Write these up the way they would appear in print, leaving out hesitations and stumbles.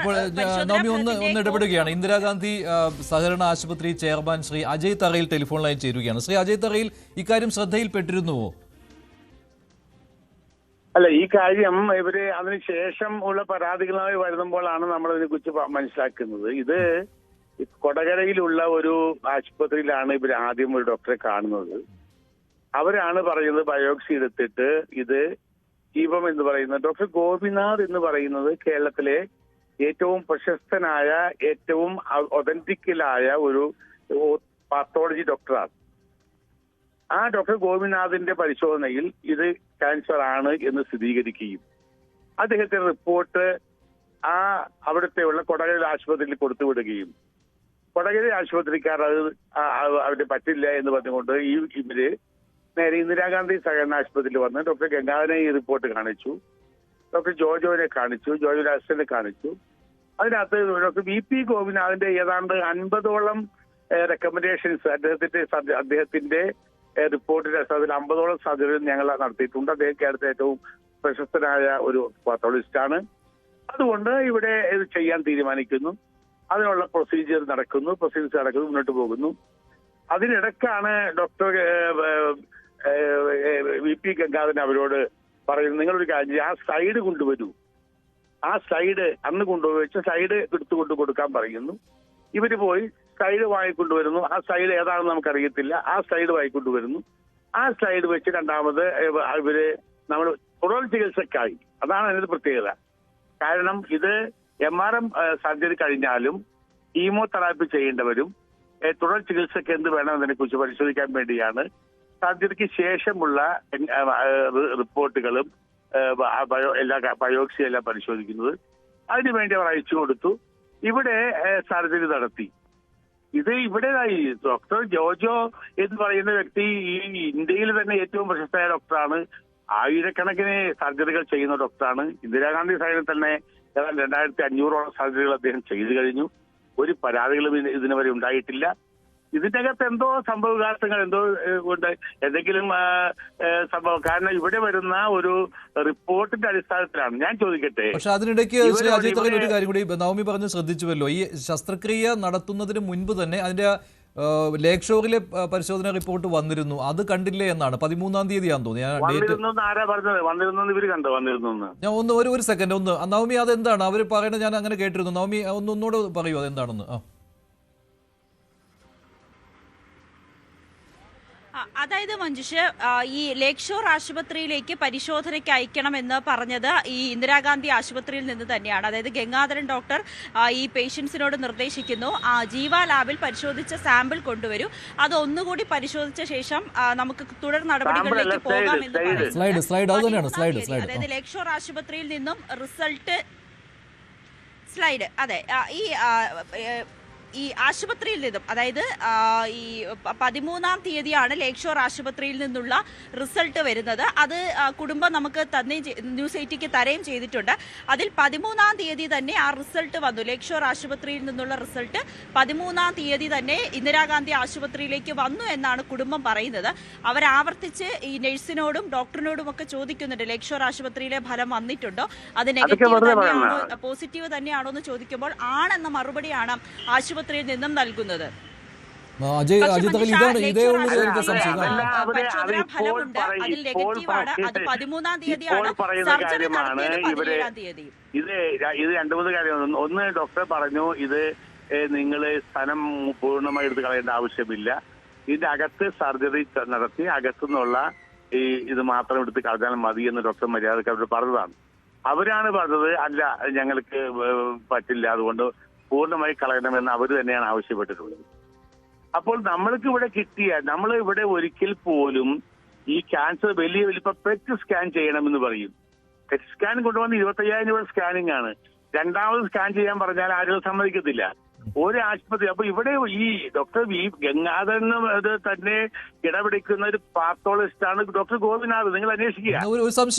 ഇപ്പോൾ നവമി ഒന്ന് ഇടപെടുകയാണ്. ഇന്ദിരാഗാന്ധി സഹകരണ ആശുപത്രി ചെയർമാൻ ശ്രീ അജയ് തറയിൽ ടെലിഫോൺ ലൈൻ ചേരുകയാണ്. ശ്രീ അജയ് തറയിൽ ഇക്കാര്യം ശ്രദ്ധയിൽപ്പെട്ടിരുന്നുവോ? അല്ല, ഈ കാര്യം ഇവര് അതിനുശേഷം ഉള്ള പരാതികളായി വരുമ്പോഴാണ് നമ്മൾ ഇതിനെക്കുറിച്ച് മനസ്സിലാക്കുന്നത്. ഇത് കൊടകരയിലുള്ള ഒരു ആശുപത്രിയിലാണ് ഇവർ ആദ്യം ഒരു ഡോക്ടറെ കാണുന്നത്. അവരാണ് പറയുന്നത് ബയോപ്സി എടുത്തിട്ട് ഇത് ജീവം എന്ന് പറയുന്നത് ഡോക്ടർ ഗോപിനാഥ് എന്ന് പറയുന്നത് കേരളത്തിലെ ഏറ്റവും പ്രശസ്തനായ ഏറ്റവും ഒതന്റിക്കലായ ഒരു പാത്തോളജി ഡോക്ടറാണ്. ആ ഡോക്ടർ ഗോപിനാഥിന്റെ പരിശോധനയിൽ ഇത് ക്യാൻസർ ആണ് എന്ന് സ്ഥിരീകരിക്കുകയും അദ്ദേഹത്തിന്റെ റിപ്പോർട്ട് അവിടുത്തെയുള്ള കൊടകര ആശുപത്രിയിൽ കൊടുത്തുവിടുകയും കൊടകര ആശുപത്രിക്കാർ അവരുടെ പറ്റില്ല എന്ന് പറഞ്ഞുകൊണ്ട് ഇവര് നേരെ ഇന്ദിരാഗാന്ധി സഹകരണ ആശുപത്രിയിൽ വന്ന് ഡോക്ടർ ഗംഗാധരനെ ഈ റിപ്പോർട്ട് കാണിച്ചു, ഡോക്ടർ ജോജോനെ കാണിച്ചു, ജോജോ രാജനെ കാണിച്ചു. അതിനകത്ത് ഡോക്ടർ വി.പി. ഗോപിനാഥിന്റെ ഏതാണ്ട് 50ഓളം റെക്കമെൻഡേഷൻസ് അദ്ദേഹത്തിന്റെ റിപ്പോർട്ടിന്റെ അടിസ്ഥാനത്തിൽ 50ഓളം സർജറി ഞങ്ങൾ നടത്തിയിട്ടുണ്ട്. അദ്ദേഹം കേരളത്തിലെ ഏറ്റവും പ്രശസ്തനായ ഒരു പാത്തോളജിസ്റ്റാണ്. അതുകൊണ്ട് ഇവിടെ ഇത് ചെയ്യാൻ തീരുമാനിക്കുന്നു. അതിനുള്ള പ്രൊസീജിയർ നടക്കുന്നു, മുന്നോട്ട് പോകുന്നു. അതിനിടക്കാണ് ഡോക്ടർ വി.പി. ഗംഗാധരൻ അവരോട് പറയുന്നത്, നിങ്ങളൊരു കാര്യം ആ സ്ലൈഡ് കൊണ്ടുവരൂ. ആ സ്ലൈഡ് അന്ന് കൊണ്ടുവച്ച സ്ലൈഡ് എടുത്തുകൊണ്ട് കൊടുക്കാൻ പറയുന്നു. ഇവര് പോയി സ്ലൈഡ് വാങ്ങിക്കൊണ്ടുവരുന്നു. ആ സ്ലൈഡ് ഏതാണെന്ന് നമുക്കറിയത്തില്ല. ആ സ്ലൈഡ് വാങ്ങിക്കൊണ്ടുവരുന്നു. ആ സ്ലൈഡ് വെച്ച് രണ്ടാമത് ഇവര് നമ്മൾ തുടർ ചികിത്സക്കായി, അതാണ് അതിന്റെ പ്രത്യേകത. കാരണം ഇത് MRM സർജറി കഴിഞ്ഞാലും കീമോതെറാപ്പി ചെയ്യേണ്ടവരും തുടർ ചികിത്സയ്ക്ക് എന്ത് വേണം എന്നതിനെ കുറിച്ച് പരിശോധിക്കാൻ വേണ്ടിയാണ് സർജറിക്ക് ശേഷമുള്ള റിപ്പോർട്ടുകളും ബയോപ്സി എല്ലാം പരിശോധിക്കുന്നത്. അതിനുവേണ്ടി അവർ അയച്ചു കൊടുത്തു. ഇവിടെ സർജറി നടത്തി. ഇത് ഇവിടേതായി ഡോക്ടർ ജോജോ എന്ന് പറയുന്ന വ്യക്തി ഈ ഇന്ത്യയിൽ തന്നെ ഏറ്റവും പ്രശസ്തമായ ഡോക്ടറാണ്. ആയിരക്കണക്കിന് സർജറികൾ ചെയ്യുന്ന ഡോക്ടറാണ്. ഇന്ദിരാഗാന്ധി സൈഡിൽ തന്നെ ഏതാണ്ട് 2500ഓളം സർജറികൾ അദ്ദേഹം ചെയ്തു കഴിഞ്ഞു. ഒരു പരാതികളും ഇതിനു വരെ ഉണ്ടായിട്ടില്ല. ഇതിന്റെ അകത്ത് എന്തോ സംഭവവികാസങ്ങൾ എന്തോ ഉണ്ട്, എന്തെങ്കിലും സംഭവം. കാരണം ഇവിടെ വരുന്ന ഒരു റിപ്പോർട്ടിന്റെ അടിസ്ഥാനത്തിലാണ്. ഞാൻ ചോദിക്കട്ടെ, പക്ഷെ അതിനിടയ്ക്ക് ശ്രീ അജയ് തറയിൽ ഒരു കാര്യം കൂടി നവമി പറഞ്ഞ് ശ്രദ്ധിച്ചുവല്ലോ. ഈ ശസ്ത്രക്രിയ നടത്തുന്നതിന് മുൻപ് തന്നെ അതിന്റെ ലേക്ക് ഷോറിലെ പരിശോധന റിപ്പോർട്ട് വന്നിരുന്നു. അത് കണ്ടില്ലേ എന്നാണ്. 13-ാം തീയതിയാണെന്ന് തോന്നി. ഞാൻ ഒരു സെക്കൻഡ് നവമി അതെന്താണ് അവർ പറയുന്നത്? ഞാൻ അങ്ങനെ കേട്ടിരുന്നു. നവമി ഒന്നോട് പറയൂ അതെന്താണെന്ന്. അതായത് മഞ്ജുഷ്, ഈ ലേക്ക് ഷോർ ആശുപത്രിയിലേക്ക് പരിശോധനയ്ക്ക് അയക്കണമെന്ന് പറഞ്ഞത് ഈ ഇന്ദിരാഗാന്ധി ആശുപത്രിയിൽ നിന്ന് തന്നെയാണ്. അതായത് ഗംഗാധരൻ ഡോക്ടർ ഈ പേഷ്യൻസിനോട് നിർദ്ദേശിക്കുന്നു, ജീവ ലാബിൽ പരിശോധിച്ച സാമ്പിൾ കൊണ്ടുവരൂ, അത് ഒന്നുകൂടി പരിശോധിച്ച ശേഷം നമുക്ക് തുടർ നടപടികളിലേക്ക് പോകാമെന്ന് പറയുന്നത്. അതായത് ലേക്ക് ഷോർ ആശുപത്രിയിൽ നിന്നും റിസൾട്ട് സ്ലൈഡ്, അതെ, ഈ ആശുപത്രിയിൽ നിന്നും, അതായത് ഈ 13-ാം തീയതിയാണ് ലേക്ക് ഷോർ ആശുപത്രിയിൽ നിന്നുള്ള റിസൾട്ട് വരുന്നത്. അത് കുടുംബം നമുക്ക് ന്യൂസ് 8ക്ക് തരുകയും ചെയ്തിട്ടുണ്ട്. അതിൽ 13-ാം തീയതി തന്നെ ആ റിസൾട്ട് വന്നു. ലേക്ക് ഷോർ ആശുപത്രിയിൽ നിന്നുള്ള റിസൾട്ട് 13-ാം തീയതി തന്നെ ഇന്ദിരാഗാന്ധി ആശുപത്രിയിലേക്ക് വന്നു എന്നാണ് കുടുംബം പറയുന്നത്. അവരാവർത്തിച്ച് ഈ നഴ്സിനോടും ഡോക്ടറിനോടും ഒക്കെ ചോദിക്കുന്നുണ്ട്, ലേക്ക് ഷോർ ആശുപത്രിയിലെ ഫലം വന്നിട്ടുണ്ടോ, അത് നെഗറ്റീവ് തന്നെയാണോ പോസിറ്റീവ് തന്നെയാണോ എന്ന് ചോദിക്കുമ്പോൾ ആണെന്ന മറുപടിയാണ് ആശുപത്രിയിൽ നിന്നും നൽകുന്നത്. ഫലമുണ്ട്, അതിൽ നെഗറ്റീവാണ്. അത് 13-ാം തീയതിയാണ്. സർജറി നടത്തിയത് 17-ാം തീയതി. ഇത് 2-3 കാര്യം. ഒന്ന്, ഡോക്ടർ പറഞ്ഞു ഇത് നിങ്ങൾ സ്ഥലം പൂർണ്ണമായി എടുത്ത് കളയേണ്ട ആവശ്യമില്ല, ഇതിന്റെ അകത്ത് സർജറി നടത്തി അകത്തുനിന്നുള്ള ഇത് മാത്രം എടുത്ത് കളഞ്ഞാൽ മതി എന്ന് ഡോക്ടർ മര്യാദക്ക് അവർ പറഞ്ഞതാണ്. അവരാണ് പറഞ്ഞത് അല്ല ഞങ്ങൾക്ക് പറ്റില്ല, അതുകൊണ്ട് പൂർണ്ണമായി കളയണമെന്ന് അവർ തന്നെയാണ് ആവശ്യപ്പെട്ടിട്ടുള്ളത്. അപ്പോൾ നമ്മൾക്ക് ഇവിടെ നമ്മൾ ഇവിടെ ഒരിക്കൽ പോലും ഈ ക്യാൻസർ വലിയ പെറ്റ് സ്കാൻ ചെയ്യണമെന്ന് പറയും. പെറ്റ് സ്കാൻ കൊണ്ടുവന്ന് 25,000 രൂപ സ്കാനിങ് ആണ്. രണ്ടാമത് സ്കാൻ ചെയ്യാൻ പറഞ്ഞാൽ ആരും സമ്മതിക്കത്തില്ല. ഒരു ആശുപത്രി. അപ്പൊ ഇവിടെ ഈ ഡോക്ടർ ഗംഗാധരൻ തന്നെ ഇടപെടിക്കുന്ന ഒരു പാത്തോളജിസ്റ്റ് ആണ് ഡോക്ടർ ഗോപിനാഥ്. നിങ്ങൾ അന്വേഷിക്കുക. ഒരു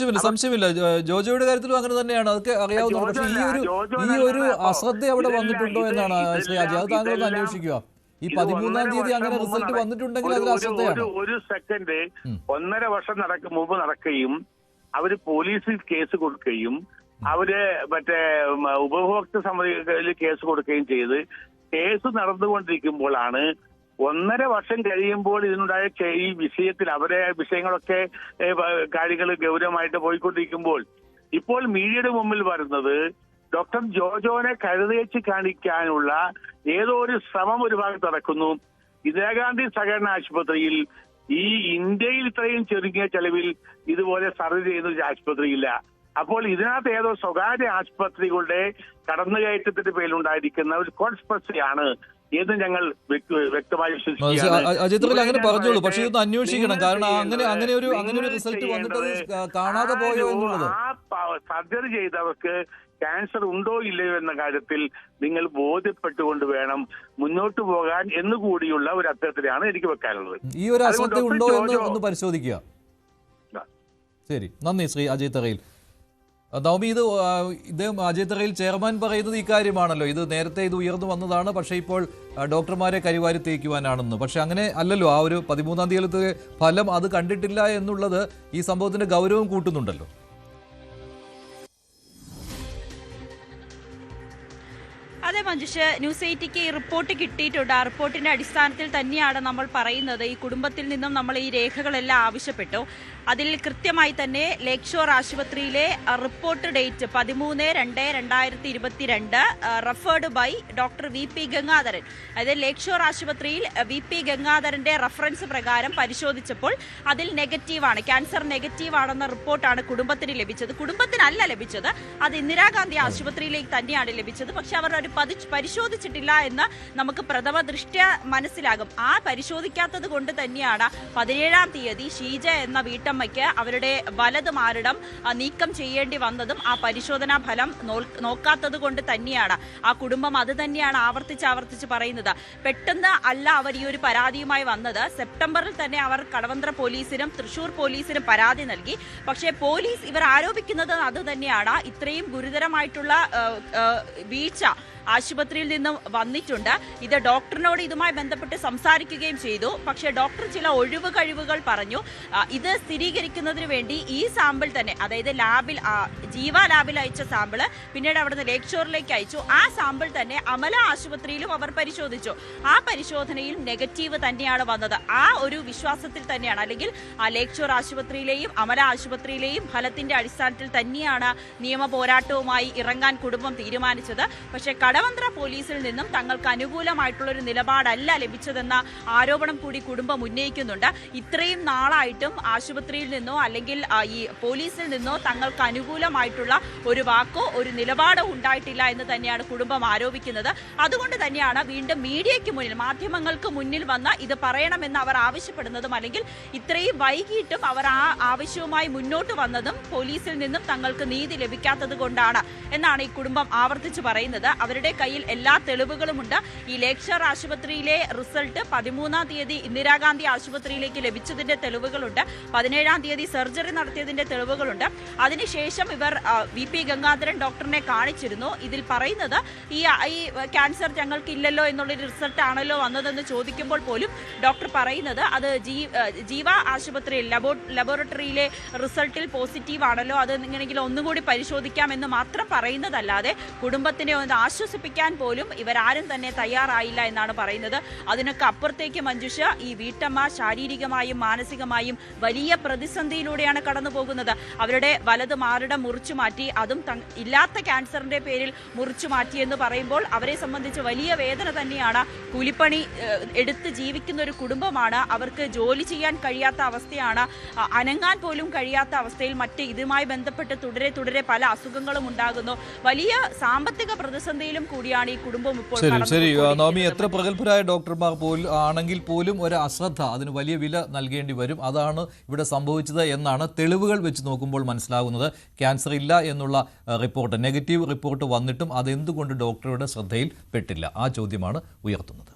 സംശയമില്ല. ജോജോയുടെ കാര്യത്തിലും അങ്ങനെ തന്നെയാണ്, അതൊക്കെ അറിയാവുന്നതാണ്. പക്ഷേ ഈ ഒരു അശ്രദ്ധ അവിടെ വന്നിട്ടുണ്ടോ എന്നാണ് ശ്രീ അജയ്, അത് താങ്കൾ അന്വേഷിക്കുക. ഈ 13-ാം തീയതി അങ്ങനെ റിസൾട്ട് വന്നിട്ടുണ്ടെങ്കിൽ അതിൽ അശ്രദ്ധയാണ്. ഒരു സെക്കൻഡ് 1.5 വർഷം മുമ്പ് നടക്കുകയും അവര് പോലീസിൽ കേസ് കൊടുക്കുകയും അവര് മറ്റേ ഉപഭോക്തൃ സമിതിയിൽ കേസ് കൊടുക്കുകയും ചെയ്ത് കേസ് നടന്നുകൊണ്ടിരിക്കുമ്പോഴാണ് 1.5 വർഷം കഴിയുമ്പോൾ ഇതിനുണ്ടായ ഈ വിഷയത്തിൽ അവരെ വിഷയങ്ങളൊക്കെ കാര്യങ്ങൾ ഗൗരവമായിട്ട് പോയിക്കൊണ്ടിരിക്കുമ്പോൾ ഇപ്പോൾ മീഡിയയുടെ മുമ്പിൽ വരുന്നത് ഡോക്ടർ ജോജോനെ കരുതേച്ച് കാണിക്കാനുള്ള ഏതോ ഒരു ശ്രമം ഒരു ഭാഗത്ത് നടക്കുന്നു. ഇന്ദിരാഗാന്ധി സഹകരണ ആശുപത്രിയിൽ ഈ ഇന്ത്യയിൽ ഇത്രയും ചുരുങ്ങിയ ചെലവിൽ ഇതുപോലെ സർജറി ചെയ്യുന്ന ഒരു ആശുപത്രിയില്ല. അപ്പോൾ ഇതിനകത്ത് ഏതോ സ്വകാര്യ ആശുപത്രികളുടെ കടന്നുകയറ്റത്തിന്റെ പേരിലുണ്ടായിരിക്കുന്ന ഒരു കോൺസ്പിറസിയാണ് എന്ന് ഞങ്ങൾ വ്യക്തമായി വിശ്വസിക്കുകയാണ്. അങ്ങനെ പറഞ്ഞോളൂ, പക്ഷേ ഇതൊന്ന് അന്വേഷിക്കണം. കാരണം അങ്ങനെ ഒരു റിസൾട്ട് വന്നിട്ട് കാണാതെ പോയോ എന്നുള്ളത്. ആ സർജറി ചെയ്തവർക്ക് ക്യാൻസർ ഉണ്ടോ ഇല്ലയോ എന്ന കാര്യത്തിൽ നിങ്ങൾ ബോധ്യപ്പെട്ടുകൊണ്ട് വേണം മുന്നോട്ട് പോകാൻ എന്നുകൂടിയുള്ള ഒരു അർത്ഥത്തിലാണ് എനിക്ക് വെക്കാനുള്ളത്. ഈ ഒരു അശ്രദ്ധ ഉണ്ടോ എന്ന് ഒന്ന് പരിശോധിക്കുക. ശരി, നന്ദി ശ്രീ അജയ് തറയിൽ. നവമി, ഇദ്ദേഹം അജയ് തറയിൽ ചെയർമാൻ പറയുന്നത് ഇക്കാര്യമാണല്ലോ, ഇത് നേരത്തെ ഇത് ഉയർന്നു വന്നതാണ്, പക്ഷേ ഇപ്പോൾ ഡോക്ടർമാരെ കരിവാരി തേക്കുവാനാണെന്ന്. പക്ഷെ അങ്ങനെ അല്ലല്ലോ. ആ ഒരു 13-ാം തീയതിയിലത്തെ ഫലം അത് കണ്ടിട്ടില്ല എന്നുള്ളത് ഈ സംഭവത്തിന്റെ ഗൗരവം കൂട്ടുന്നുണ്ടല്ലോ. അതെ മഞ്ജുഷ്, ന്യൂസ് 8ക്ക് ഈ റിപ്പോർട്ട് കിട്ടിയിട്ടുണ്ട്. ആ റിപ്പോർട്ടിന്റെ അടിസ്ഥാനത്തിൽ തന്നെയാണ് നമ്മൾ പറയുന്നത്. ഈ കുടുംബത്തിൽ നിന്നും നമ്മൾ ഈ രേഖകളെല്ലാം ആവശ്യപ്പെട്ടു. അതിൽ കൃത്യമായി തന്നെ ലേക്ക് ഷോർ ആശുപത്രിയിലെ report date 13/2/2022 referred by doctor VP Gangadharan. അതായത് ലേക്ക് ഷോർ ആശുപത്രിയിൽ VP ഗംഗാധരന്റെ റെഫറൻസ് പ്രകാരം പരിശോധിച്ചപ്പോൾ അതിൽ നെഗറ്റീവാണ്, ക്യാൻസർ നെഗറ്റീവാണെന്ന റിപ്പോർട്ടാണ് കുടുംബത്തിന് ലഭിച്ചത്. കുടുംബത്തിനല്ല ലഭിച്ചത്, അത് ഇന്ദിരാഗാന്ധി ആശുപത്രിയിലേക്ക് തന്നെയാണ് ലഭിച്ചത്. പക്ഷെ അവർ ഒരു പരിശോധിച്ചിട്ടില്ല എന്ന് നമുക്ക് പ്രഥമ ദൃഷ്ട്യാ മനസ്സിലാകും. ആ പരിശോധിക്കാത്തത് കൊണ്ട് തന്നെയാണ് 17-ാം തീയതി ഷീജ എന്ന വീട്ടമ്മയ്ക്ക് അവരുടെ വലത് മാറിടം നീക്കം ചെയ്യേണ്ടി വന്നതും ആ പരിശോധനാ ഫലം നോക്കാത്തത് കൊണ്ട് തന്നെയാണ്. ആ കുടുംബം അത് തന്നെയാണ് ആവർത്തിച്ച് പറയുന്നത്. പെട്ടെന്ന് അല്ല അവർ ഈ ഒരു പരാതിയുമായി വന്നത്. സെപ്റ്റംബറിൽ തന്നെ അവർ കടവന്ത്ര പോലീസിനും തൃശൂർ പോലീസിനും പരാതി നൽകി. പക്ഷേ പോലീസ് ഇവർ ആരോപിക്കുന്നത് അത് തന്നെയാണ്. ഇത്രയും ഗുരുതരമായിട്ടുള്ള വീഴ്ച ആശുപത്രിയിൽ നിന്നും വന്നിട്ടുണ്ട്. ഇത് ഡോക്ടറിനോട് ഇതുമായി ബന്ധപ്പെട്ട് സംസാരിക്കുകയും ചെയ്തു. പക്ഷേ ഡോക്ടർ ചില ഒഴിവ് കഴിവുകൾ പറഞ്ഞു. ഇത് സ്ഥിരീകരിക്കുന്നതിന് വേണ്ടി ഈ സാമ്പിൾ തന്നെ, അതായത് ലാബിൽ ജീവ ലാബിൽ അയച്ച സാമ്പിള് പിന്നീട് അവിടുന്ന് ലേക്ക് ഷോറിലേക്ക് അയച്ചു. ആ സാമ്പിൾ തന്നെ അമല ആശുപത്രിയിലും അവർ പരിശോധിച്ചു. ആ പരിശോധനയിൽ നെഗറ്റീവ് തന്നെയാണ് വന്നത്. ആ ഒരു വിശ്വാസത്തിൽ തന്നെയാണ്, അല്ലെങ്കിൽ ആ ലേക്ക് ഷോർ ആശുപത്രിയിലെയും അമല ആശുപത്രിയിലെയും ഫലത്തിന്റെ അടിസ്ഥാനത്തിൽ തന്നെയാണ് നിയമ പോരാട്ടവുമായി ഇറങ്ങാൻ കുടുംബം തീരുമാനിച്ചത്. പക്ഷേ കടവന്ത്ര പോലീസിൽ നിന്നും തങ്ങൾക്ക് അനുകൂലമായിട്ടുള്ളൊരു നിലപാടല്ല ലഭിച്ചതെന്ന ആരോപണം കൂടി കുടുംബം ഉന്നയിക്കുന്നുണ്ട്. ഇത്രയും നാളായിട്ടും ആശുപത്രിയിൽ നിന്നോ അല്ലെങ്കിൽ ഈ പോലീസിൽ നിന്നോ തങ്ങൾക്ക് അനുകൂലമായിട്ടുള്ള ഒരു വാക്കോ ഒരു നിലപാടോ ഉണ്ടായിട്ടില്ല എന്ന് തന്നെയാണ് കുടുംബം ആരോപിക്കുന്നത്. അതുകൊണ്ട് തന്നെയാണ് വീണ്ടും മീഡിയയ്ക്ക് മുന്നിൽ, മാധ്യമങ്ങൾക്ക് മുന്നിൽ വന്ന് ഇത് പറയണമെന്ന് അവർ ആവശ്യപ്പെടുന്നതും, അല്ലെങ്കിൽ ഇത്രയും വൈകിട്ടും അവർ ആ ആവശ്യവുമായി മുന്നോട്ട് വന്നതും പോലീസിൽ നിന്നും തങ്ങൾക്ക് നീതി ലഭിക്കാത്തത് കൊണ്ടാണ് എന്നാണ് ഈ കുടുംബം ആവർത്തിച്ച് പറയുന്നത്. അവരുടെ കയ്യിൽ എല്ലാ തെളിവുകളുമുണ്ട്. ഈ ലേക്ക് ഷോർ ആശുപത്രിയിലെ റിസൾട്ട് 13-ാം തീയതി ഇന്ദിരാഗാന്ധി ആശുപത്രിയിലേക്ക് ലഭിച്ചതിന്റെ തെളിവുകളുണ്ട്. 17-ാം തീയതി സർജറി നടത്തിയതിന്റെ തെളിവുകളുണ്ട്. അതിനുശേഷം ഇവർ VP ഗംഗാധരൻ ഡോക്ടറിനെ കാണിച്ചിരുന്നു. ഇതിൽ പറയുന്നത് ഈ ക്യാൻസർ ഞങ്ങൾക്ക് ഇല്ലല്ലോ എന്നുള്ളൊരു റിസൾട്ട് ആണല്ലോ വന്നതെന്ന് ചോദിക്കുമ്പോൾ പോലും ഡോക്ടർ പറയുന്നത് അത് ജീവ ആശുപത്രിയിൽ ലബോറട്ടറിയിലെ റിസൾട്ടിൽ പോസിറ്റീവ് ആണല്ലോ, അത് എങ്ങനെയെങ്കിലും ഒന്നുകൂടി പരിശോധിക്കാമെന്ന് മാത്രം പറയുന്നതല്ലാതെ കുടുംബത്തിനെ ഒന്ന് ആശ്വസിപ്പിക്കാൻ പോലും ഇവരാരും തന്നെ തയ്യാറായില്ല എന്നാണ് പറയുന്നത്. അതിനൊക്കെ അപ്പുറത്തേക്ക് മഞ്ജുഷ, ഈ വീട്ടമ്മ ശാരീരികമായും മാനസികമായും വലിയ പ്രതിസന്ധിയിലൂടെയാണ് കടന്നു പോകുന്നത്. അവരുടെ വലത് മാറിടം മുറിച്ചു മാറ്റി, അതും ഇല്ലാത്ത ക്യാൻസറിന്റെ പേരിൽ മുറിച്ചു മാറ്റി എന്ന് പറയുമ്പോൾ അവരെ സംബന്ധിച്ച് വലിയ വേദന തന്നെയാണ്. കൂലിപ്പണി എടുത്ത് ജീവിക്കുന്ന ഒരു കുടുംബമാണ്. അവർക്ക് ജോലി ചെയ്യാൻ കഴിയാത്ത അവസ്ഥയാണ്, അനങ്ങാൻ പോലും കഴിയാത്ത അവസ്ഥയിൽ മറ്റ് ഇതുമായി ബന്ധപ്പെട്ട് തുടരെ പല അസുഖങ്ങളും ഉണ്ടാകുന്നു. വലിയ സാമ്പത്തിക പ്രതിസന്ധിയിലും കൂടിയാണ് ഈ കുടുംബം ഇപ്പോൾ. ശരി നവമി, എത്ര പ്രഗത്ഭരായ ഡോക്ടർമാർ ആണെങ്കിൽ പോലും ഒരു അശ്രദ്ധ, അതിന് വലിയ വില നൽകേണ്ടി വരും. അതാണ് ഇവിടെ സംഭവിച്ചത് എന്നാണ് തെളിവുകൾ വെച്ച് നോക്കുമ്പോൾ മനസ്സിലാകുന്നത്. ക്യാൻസർ ഇല്ല എന്നുള്ള റിപ്പോർട്ട്, നെഗറ്റീവ് റിപ്പോർട്ട് വന്നിട്ടും അതെന്തുകൊണ്ട് ഡോക്ടറുടെ ശ്രദ്ധയിൽ പെട്ടില്ല? ആ ചോദ്യമാണ് ഉയർത്തുന്നത്.